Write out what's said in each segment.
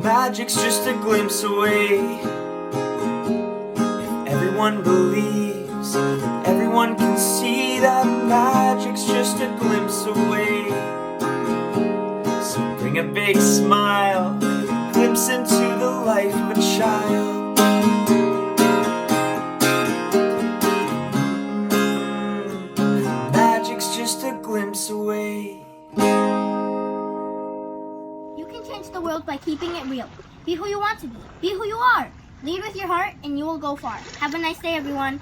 Magic's just a glimpse away. If everyone believes, then everyone can see that magic's just a glimpse away. So bring a big smile, glimpse into the life of a child. Magic's just a glimpse away. You can change the world by keeping it real. Be who you want to be. Be who you are. Lead with your heart and you will go far. Have a nice day, everyone.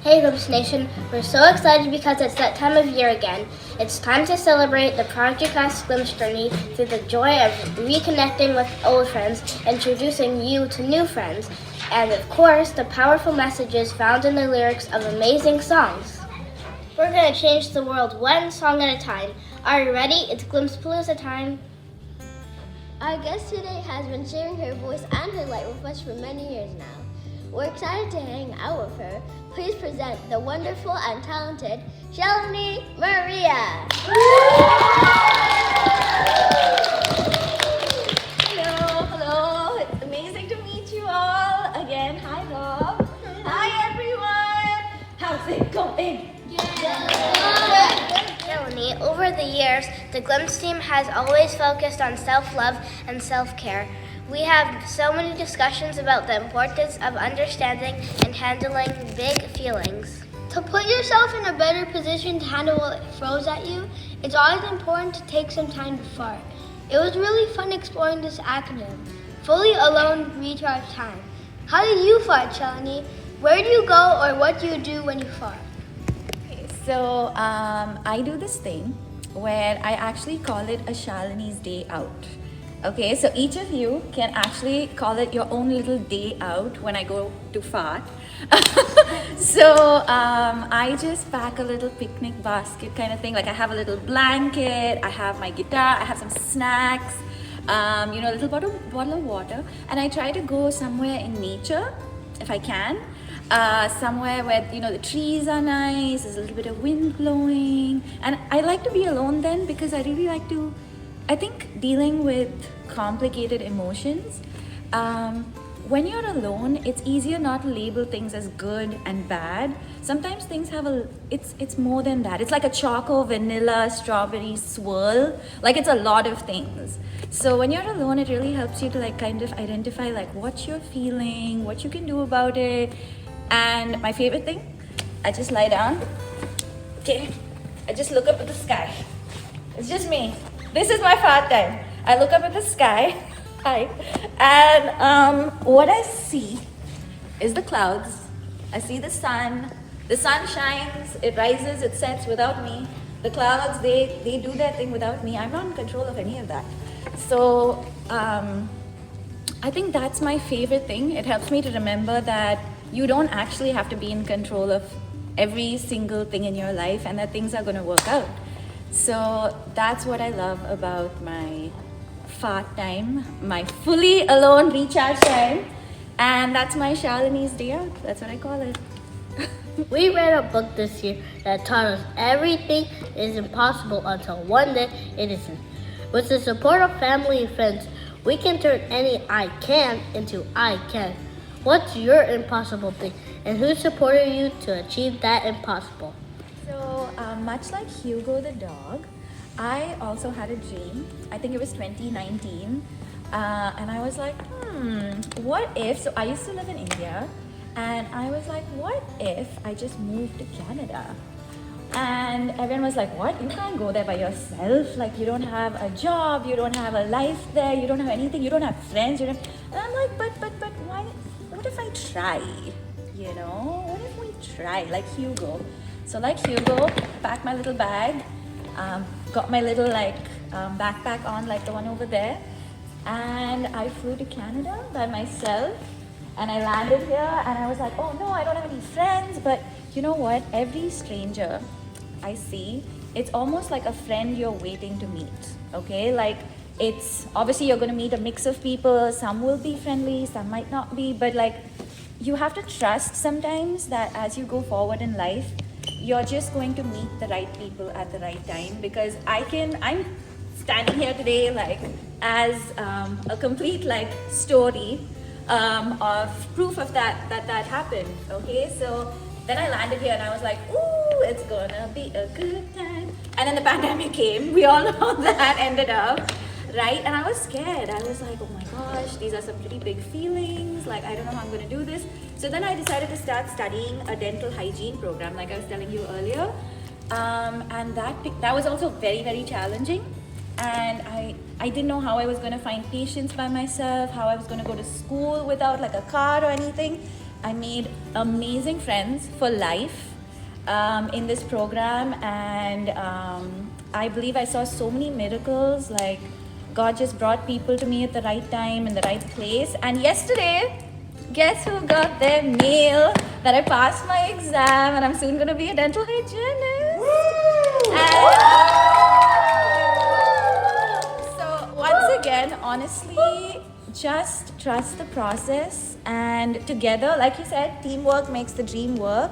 Hey Glimpse Nation, we're so excited because it's that time of year again. It's time to celebrate the Project Us Glimpse journey through the joy of reconnecting with old friends, introducing you to new friends, and of course, the powerful messages found in the lyrics of amazing songs. We're going to change the world one song at a time. Are you ready? It's GLIMPSEPALOOZA time. Our guest today has been sharing her voice and her light with us for many years now. We're excited to hang out with her. Please present the wonderful and talented Shalini Maria. Hello. It's amazing to meet you all. Again, hi Bob. Hi everyone. How's it going? Shalini, over the years, the Glimpse team has always focused on self-love and self-care. We have so many discussions about the importance of understanding and handling big feelings. To put yourself in a better position to handle what throws at you, it's always important to take some time to fart. It was really fun exploring this acronym. Fully alone recharge time. How do you fart, Shalini? Where do you go or what do you do when you fart? Okay, so I do this thing where I actually call it a Shalini's day out. Okay, so each of you can actually call it your own little day out when I go to fart. So I just pack a little picnic basket kind of thing. Like I have a little blanket, I have my guitar, I have some snacks, a little bottle of water, and I try to go somewhere in nature if I can. Somewhere where the trees are nice, there's a little bit of wind blowing, and I like to be alone then because I really like to. I think dealing with complicated emotions, when you're alone, it's easier not to label things as good and bad. Sometimes things have it's more than that. It's like a choco, vanilla, strawberry swirl. Like it's a lot of things. So when you're alone, it really helps you to like kind of identify like what you're feeling, what you can do about it. And my favorite thing, I just lie down. Okay, I just look up at the sky. It's just me. This is my fart time. I look up at the sky, and what I see is the clouds. I see the sun. The sun shines, it rises, it sets without me. The clouds, they do their thing without me. I'm not in control of any of that. So I think that's my favorite thing. It helps me to remember that you don't actually have to be in control of every single thing in your life and that things are going to work out. So that's what I love about my fart time, my fully alone recharge time, and that's my Shalini's day out. That's what I call it. We read a book this year that taught us everything is impossible until one day it isn't. With the support of family and friends, we can turn any I can into I can. What's your impossible thing, and who supported you to achieve that impossible? So much like Hugo the dog, I also had a dream. I think it was 2019, and I was like, what if, so I used to live in India, and I was like, what if I just moved to Canada? And everyone was like, what? You can't go there by yourself. Like, you don't have a job, you don't have a life there, you don't have anything, you don't have friends. And I'm like, but why? What if I try? What if we try? Like Hugo. So like Hugo, packed my little bag, got my little backpack on like the one over there, and I flew to Canada by myself, and I landed here, and I was like, oh no, I don't have any friends. But you know what? Every stranger I see, it's almost like a friend you're waiting to meet. Okay, like it's obviously you're going to meet a mix of people. Some will be friendly, some might not be, but like you have to trust sometimes that as you go forward in life, you're just going to meet the right people at the right time. Because I'm standing here today like as a complete like story of proof of that happened. Okay, so then I landed here and I was like, ooh, it's gonna be a good time. And then the pandemic came. We all know how that ended up, right? And I was scared. I was like, oh my gosh, these are some pretty big feelings. Like, I don't know how I'm gonna do this. So then I decided to start studying a dental hygiene program, like I was telling you earlier. And that was also very, very challenging. And I didn't know how I was going to find patients by myself, how I was going to go to school without like a car or anything. I made amazing friends for life in this program, and I believe I saw so many miracles. Like, God just brought people to me at the right time in the right place. And yesterday, guess who got their mail that I passed my exam and I'm soon going to be a dental hygienist. So once again, honestly, just trust the process, and together, like you said, teamwork makes the dream work.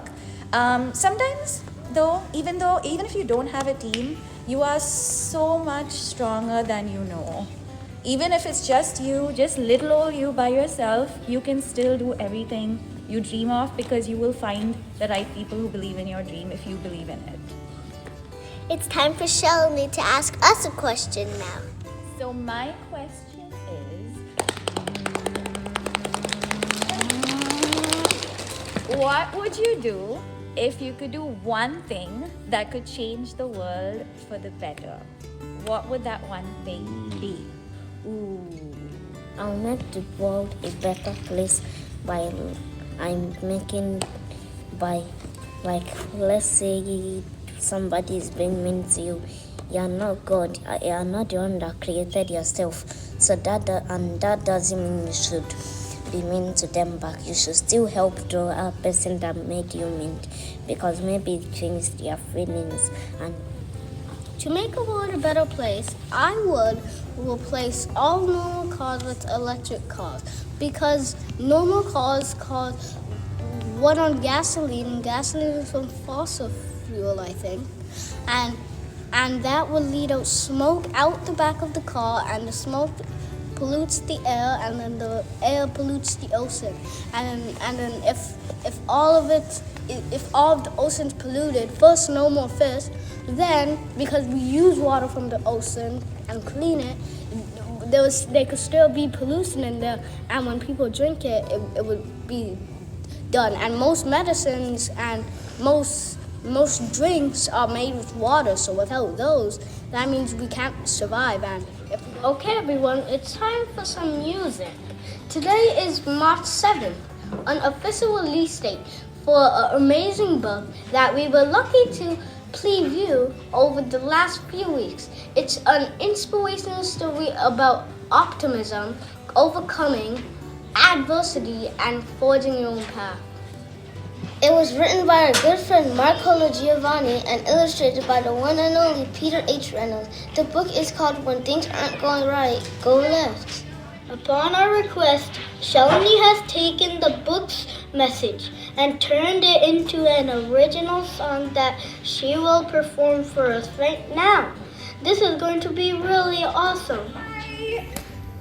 Sometimes though, even if you don't have a team, you are so much stronger than you know. Even if it's just you, just little old you by yourself, you can still do everything you dream of, because you will find the right people who believe in your dream if you believe in it. It's time for Shalini to ask us a question now. So my question is, what would you do if you could do one thing that could change the world for the better? What would that one thing be? Ooh. I'll make the world a better place by like, let's say somebody is being mean to you. You're not God. You're not the one that created yourself. So that doesn't mean you should be mean to them back. You should still help the person that made you mean, because maybe it changed their feelings. And To make a world a better place, I would replace all normal cars with electric cars, because normal cars run on gasoline, and gasoline is from fossil fuel, I think, and that would lead out smoke out the back of the car, and the smoke pollutes the air, and then the air pollutes the ocean, and then if all of the ocean's polluted, first no more fish, then because we use water from the ocean and clean it, there could still be pollution in there, and when people drink it, it would be done. And most medicines and most drinks are made with water, so without those, that means we can't survive. Okay, everyone, it's time for some music. Today is March 7th, an official release date for an amazing book that we were lucky to preview over the last few weeks. It's an inspirational story about optimism, overcoming adversity, and forging your own path. It was written by our good friend Marco Giovanni and illustrated by the one and only Peter H. Reynolds. The book is called When Things Aren't Going Right, Go Left. Upon our request, Shalini has taken the book's message and turned it into an original song that she will perform for us right now. This is going to be really awesome.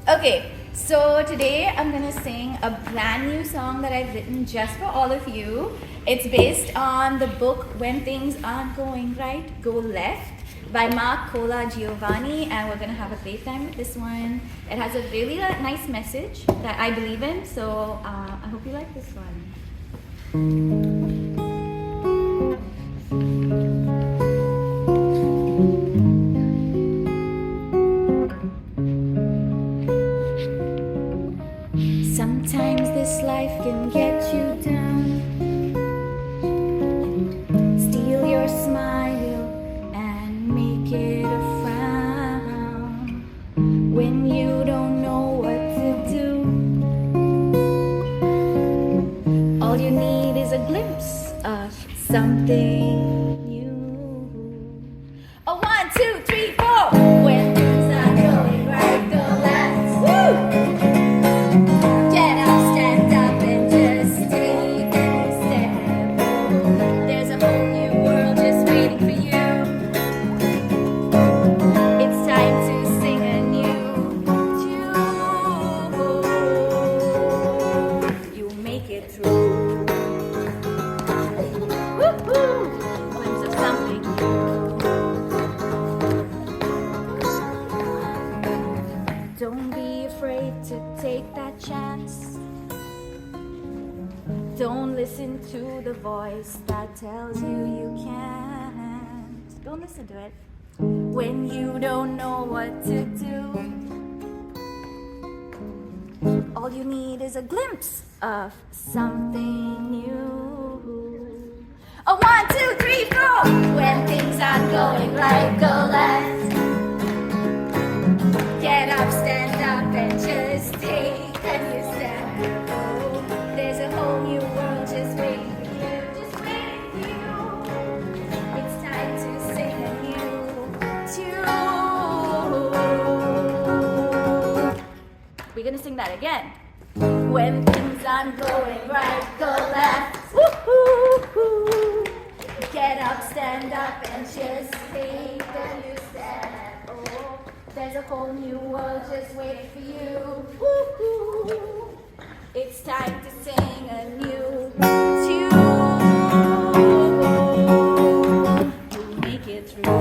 Okay, so today I'm gonna sing a brand new song that I've written just for all of you. It's based on the book When Things Aren't Going Right, Go Left by Marco Giovanni, and we're gonna have a great time with this one. It has a really nice message that I believe in, so I hope you like this one. Sometimes this life can get you down, steal your smile and make it a frown. When you don't know what to do, all you need is a glimpse of something new. A 1, 2, 3, 4. When things are going right, go left. Woo! Get up, stand up, and just take a step. There's a whole new world just waiting for you. It's time to Don't be afraid to take that chance. Don't listen to the voice that tells you you can't. Don't listen to it. When you don't know what to do, all you need is a glimpse of something new. A 1, 2, 3, 4. When things aren't going right, go left. Get up, stand up, and just take a new step. Oh, there's a whole new world just waiting for you. Just waiting for you. It's time to sing a new tune. We're gonna sing that again. When things aren't going right, go left. Woo-hoo-hoo. Get up, stand up, and just take a new step. Oh, there's a whole new world just waiting for you. Woo-hoo. It's time to sing a new tune. You'll make it through.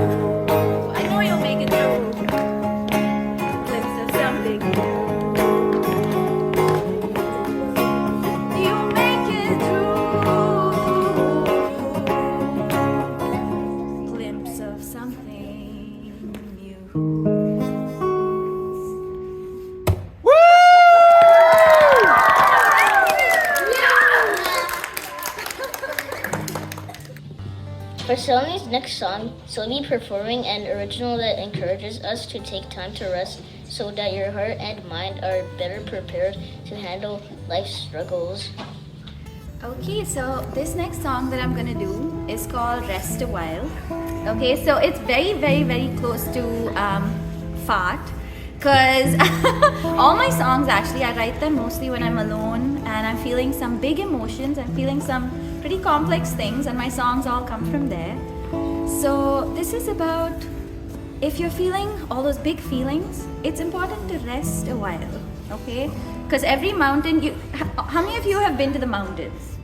I know you'll make it through. Glimpse of something new. For Shalini's next song, she'll be performing an original that encourages us to take time to rest so that your heart and mind are better prepared to handle life's struggles. Okay, so this next song that I'm gonna do is called Rest a While. Okay, so it's very, very, very close to fart, because all my songs actually, I write them mostly when I'm alone and I'm feeling some big emotions, I'm feeling some pretty complex things, and my songs all come from there. So this is about, if you're feeling all those big feelings, it's important to rest a while, okay? Because every mountain, how many of you have been to the mountains?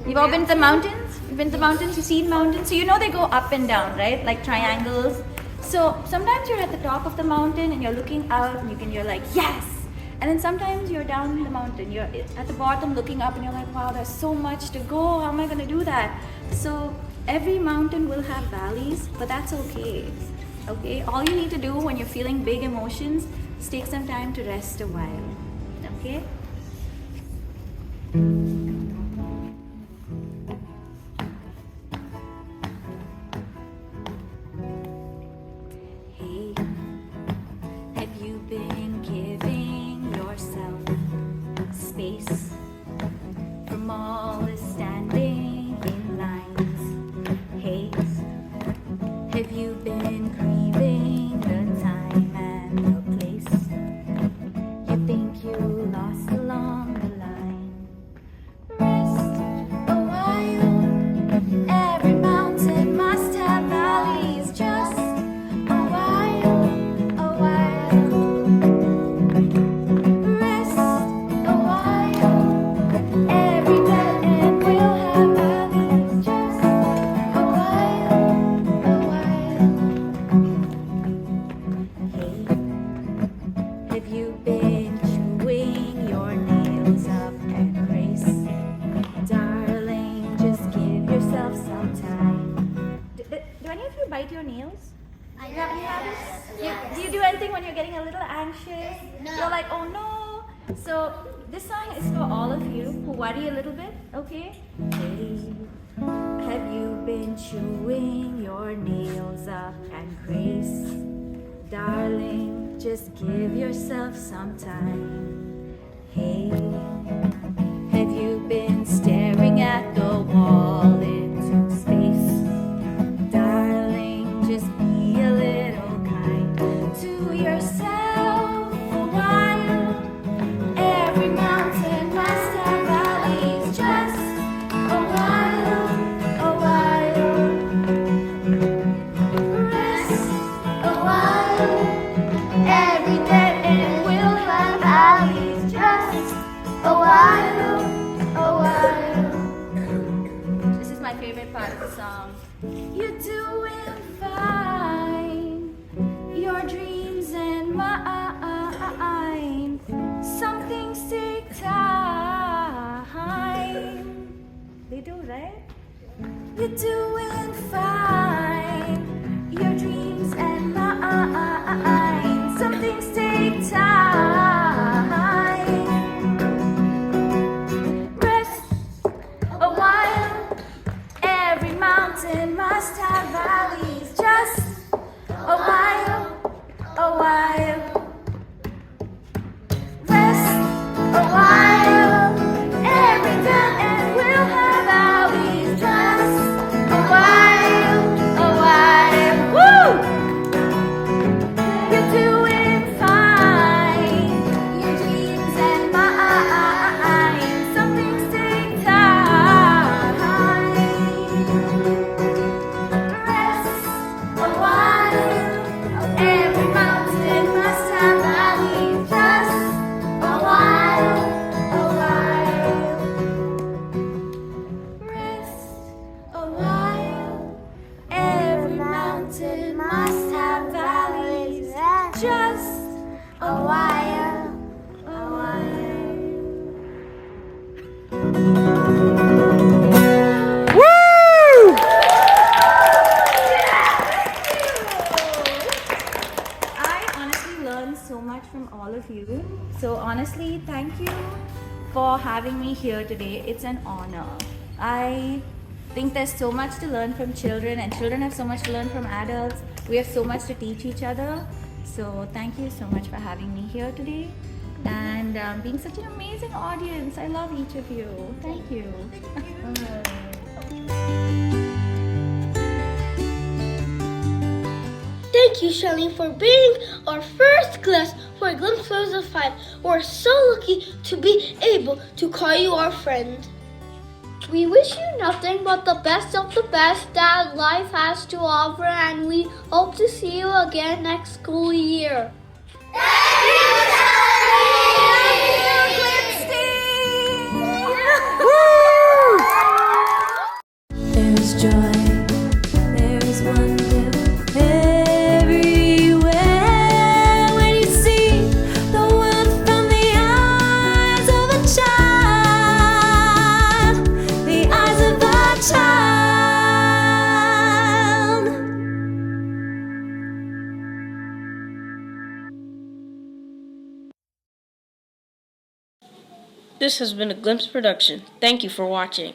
You've all been to the mountains? You've been to the mountains, you've seen mountains, so you know they go up and down, right? Like triangles. So sometimes you're at the top of the mountain and you're looking out and you're like, yes! And then sometimes you're down the mountain, you're at the bottom looking up and you're like, wow, there's so much to go, how am I gonna do that? So every mountain will have valleys, but that's okay. Okay, all you need to do when you're feeling big emotions is take some time to rest a while. Okay? Hey, have you been giving yourself space from all the standing in lines? Hey, have you been grieving the time and the place you think you lost along the line? Rest a while. Every mountain must have valleys. Just a while, a while. Rest a while. Every dead end will have valleys. Just a while, a while. Hey, have you been chewing your nails up and race? Darling, just give yourself some time. Do any of you bite your nails? Do you have any habits? Do you do anything when you're getting a little anxious? No. You're like, oh no. So this song is for all of you who worry a little bit, okay? Hey, have you been chewing your nails up and grace? Darling, just give yourself some time. Hey, have you been staring at the wall into space? Darling, just be a little kind to yourself a while. Every mountain must have valleys. Just a while, a while. Rest a while. Every dead end will have valleys. Just a while, a while. This is my favorite part of the song. You're doing fine. Your dreams and mine do, right? You're doing fine. Your dreams and mine. Some things take time. Rest a while. Every mountain must have valleys. Just a while, a while. Rest a while. Every good end will have valleys. Just a while, a while. Woo! You're doing fine. Your dreams and mine. Some things take time. Rest a while. Every mountain must have valleys. Just a while, a while. Rest a while. Every mountain must have valleys. Just a while, a while. I honestly learned so much from all of you. So honestly, thank you for having me here today. It's an honor. I think there's so much to learn from children, and children have so much to learn from adults. We have so much to teach each other. So thank you so much for having me here today and being such an amazing audience. I love each of you. Thank you. Thank you, Shalini, for being our first class for GLIMPSEPALOOZA 5. We're so lucky to be able to call you our friend. We wish you nothing but the best of the best that life has to offer, and we hope to see you again next school year. There's joy, there's wonder everywhere when you see the world from the eyes of a child, the eyes of a child. This has been a Glimpse production. Thank you for watching.